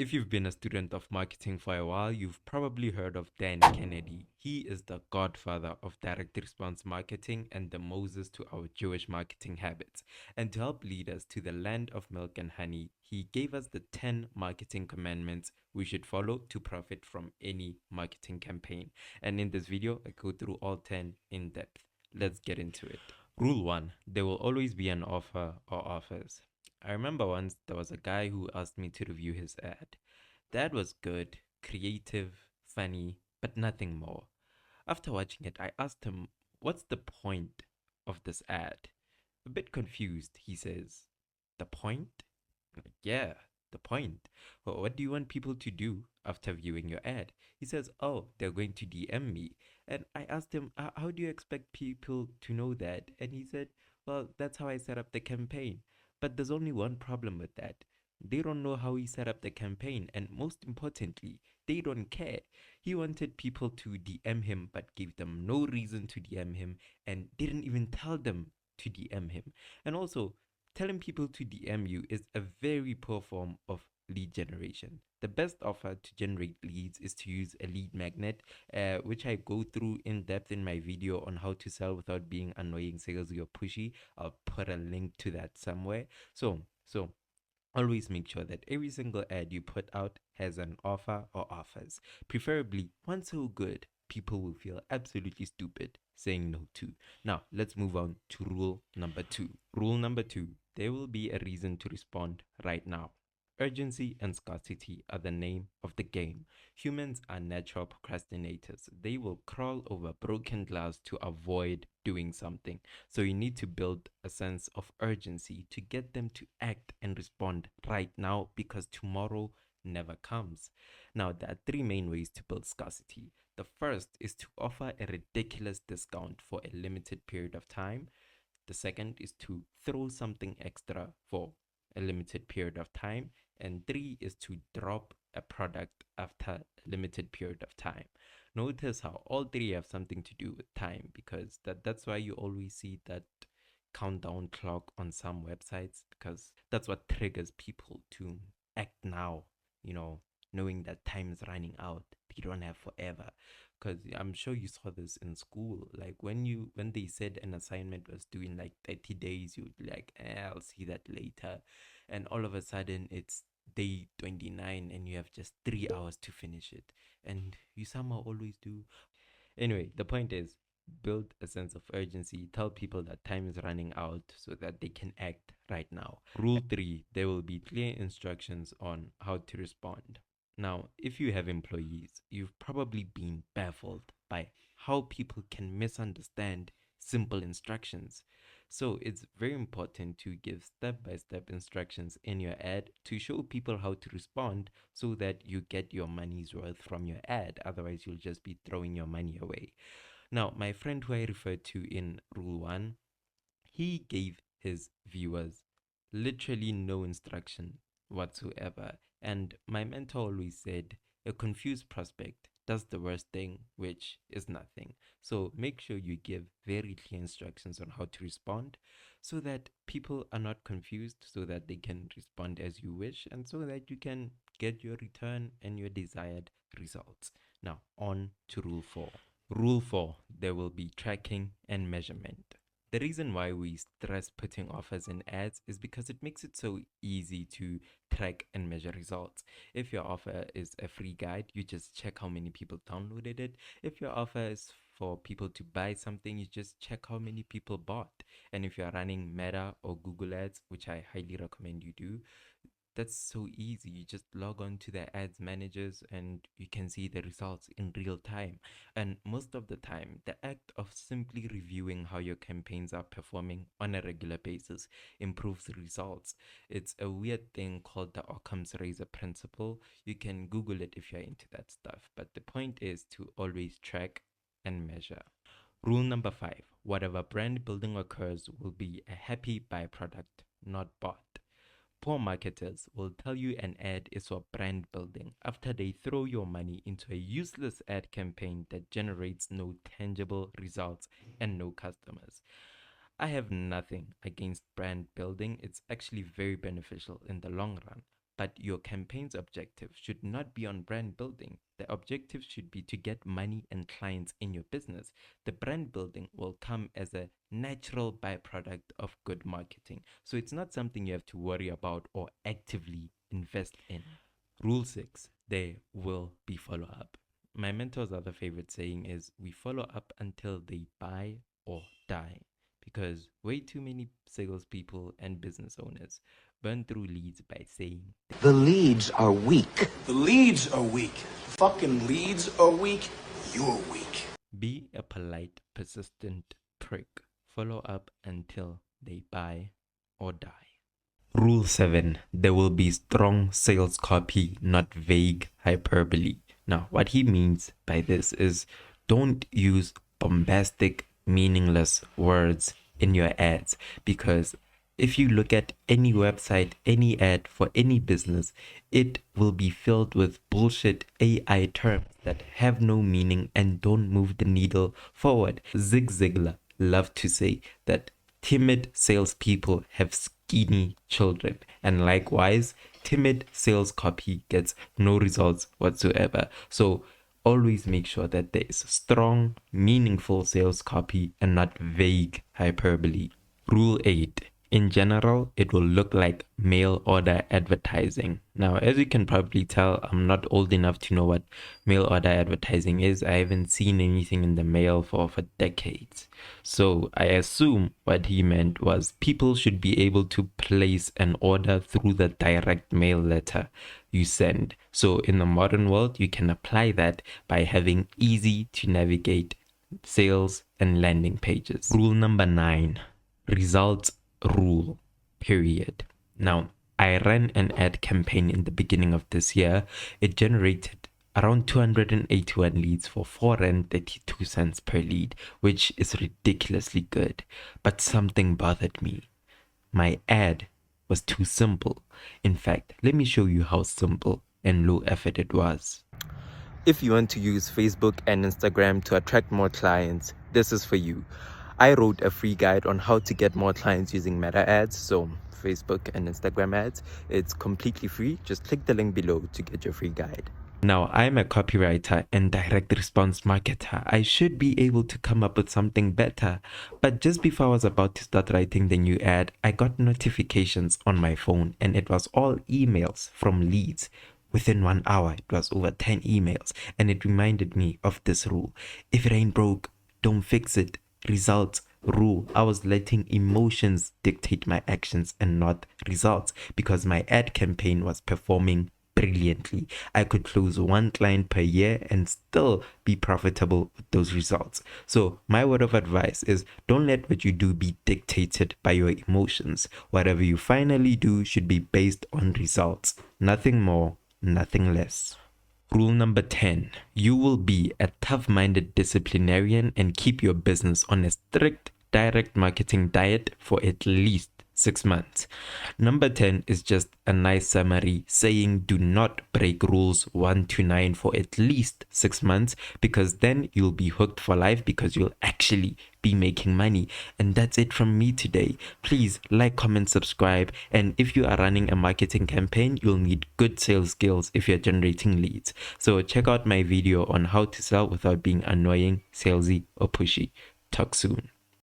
If you've been a student of marketing for a while, you've probably heard of Dan Kennedy. He is the godfather of direct response marketing and the Moses to our Jewish marketing habits. And to help lead us to the land of milk and honey, he gave us the 10 marketing commandments we should follow to profit from any marketing campaign. And in this video, I go through all 10 in depth. Let's get into it. Rule 1: there will always be an offer or offers. I remember once there was a guy who asked me to review his ad. The ad was good, creative, funny, but nothing more. After watching it, I asked him, "What's the point of this ad?" A bit confused, he says, "The point?" I'm like, "Yeah, the point. Well, what do you want people to do after viewing your ad?" He says, "Oh, they're going to DM me." And I asked him, "How do you expect people to know that?" And he said, "Well, that's how I set up the campaign." But there's only one problem with that. They don't know how he set up the campaign, and most importantly, they don't care. He wanted people to DM him, but gave them no reason to DM him and didn't even tell them to DM him. And also, telling people to DM you is a very poor form of lead generation. The best offer to generate leads is to use a lead magnet, which I go through in depth in my video on how to sell without being annoying, salesy, or pushy. I'll put a link to that somewhere. So always make sure that every single ad you put out has an offer or offers, preferably one so good people will feel absolutely stupid saying no to. Now, let's move on to rule number 2. Rule number 2: there will be a reason to respond right now. Urgency and scarcity are the name of the game. Humans are natural procrastinators. They will crawl over broken glass to avoid doing something. So you need to build a sense of urgency to get them to act and respond right now, because tomorrow never comes. Now, there are three main ways to build scarcity. The first is to offer a ridiculous discount for a limited period of time. The second is to throw something extra for a limited period of time. And three is to drop a product after a limited period of time. Notice how all three have something to do with time, because that's why you always see that countdown clock on some websites, because that's what triggers people to act now, you know, knowing that time is running out. They don't have forever. Because I'm sure you saw this in school. Like when they said an assignment was due in like 30 days, you'd be like, I'll see that later. And all of a sudden it's day 29 and you have just 3 hours to finish it. And you somehow always do. Anyway, the point is, build a sense of urgency. Tell people that time is running out so that they can act right now. Rule 3: there will be clear instructions on how to respond. Now, if you have employees, you've probably been baffled by how people can misunderstand simple instructions. So it's very important to give step-by-step instructions in your ad to show people how to respond so that you get your money's worth from your ad. Otherwise, you'll just be throwing your money away. Now, my friend who I referred to in Rule 1, he gave his viewers literally no instruction whatsoever. And my mentor always said, a confused prospect does the worst thing, which is nothing. So make sure you give very clear instructions on how to respond so that people are not confused, so that they can respond as you wish, and so that you can get your return and your desired results. Now, on to Rule 4. Rule 4: there will be tracking and measurement. The reason why we stress putting offers in ads is because it makes it so easy to track and measure results. If your offer is a free guide, you just check how many people downloaded it. If your offer is for people to buy something, you just check how many people bought. And if you're running Meta or Google Ads, which I highly recommend you do, that's so easy. You just log on to the ads managers and you can see the results in real time. And most of the time, the act of simply reviewing how your campaigns are performing on a regular basis improves the results. It's a weird thing called the Occam's razor principle. You can Google it if you're into that stuff. But the point is to always track and measure. Rule number 5: whatever brand building occurs will be a happy byproduct, not bought. Poor marketers will tell you an ad is for brand building after they throw your money into a useless ad campaign that generates no tangible results and no customers. I have nothing against brand building. It's actually very beneficial in the long run. But your campaign's objective should not be on brand building. The objective should be to get money and clients in your business. The brand building will come as a natural byproduct of good marketing. So it's not something you have to worry about or actively invest in. Rule 6, there will be follow up. My mentor's other favorite saying is, we follow up until they buy or die. Because way too many salespeople and business owners burn through leads by saying, the leads are weak. The leads are weak. Fucking leads are weak. You're weak. Be a polite, persistent prick. Follow up until they buy or die. Rule 7. There will be strong sales copy, not vague hyperbole. Now, what he means by this is, don't use bombastic, meaningless words in your ads, because if you look at any website, any ad for any business, it will be filled with bullshit AI terms that have no meaning and don't move the needle forward. Zig Ziglar loved to say that timid salespeople have skinny children, and likewise, timid sales copy gets no results whatsoever. So always make sure that there is strong, meaningful sales copy and not vague hyperbole. Rule 8. In general, it will look like mail order advertising. Now, as you can probably tell, I'm not old enough to know what mail order advertising is. I haven't seen anything in the mail for decades. So I assume what he meant was people should be able to place an order through the direct mail letter you send. So in the modern world, you can apply that by having easy to navigate sales and landing pages. Rule number 9, results rule, period. Now, I ran an ad campaign in the beginning of this year. It generated around 281 leads for 4.32 cents per lead, which is ridiculously good. But something bothered me. My ad was too simple. In fact, let me show you how simple and low effort it was. If you want to use Facebook and Instagram to attract more clients, this is for you. I wrote a free guide on how to get more clients using Meta ads, so Facebook and Instagram ads. It's completely free. Just click the link below to get your free guide. Now, I'm a copywriter and direct response marketer. I should be able to come up with something better. But just before I was about to start writing the new ad, I got notifications on my phone, and it was all emails from leads. Within 1 hour, it was over 10 emails, and it reminded me of this rule. If it ain't broke, don't fix it. Results rule. I was letting emotions dictate my actions and not results, because my ad campaign was performing brilliantly. I could close 1 client per year and still be profitable with those results. So my word of advice is, don't let what you do be dictated by your emotions. Whatever you finally do should be based on results. Nothing more, nothing less. Rule number 10, you will be a tough-minded disciplinarian and keep your business on a strict direct marketing diet for at least 6 months. Number 10 is just a nice summary saying do not break rules 1 to 9 for at least 6 months, because then you'll be hooked for life, because you'll actually be making money. And that's it from me today. Please like, comment, subscribe. And if you are running a marketing campaign, you'll need good sales skills if you're generating leads. So check out my video on how to sell without being annoying, salesy, or pushy. Talk soon.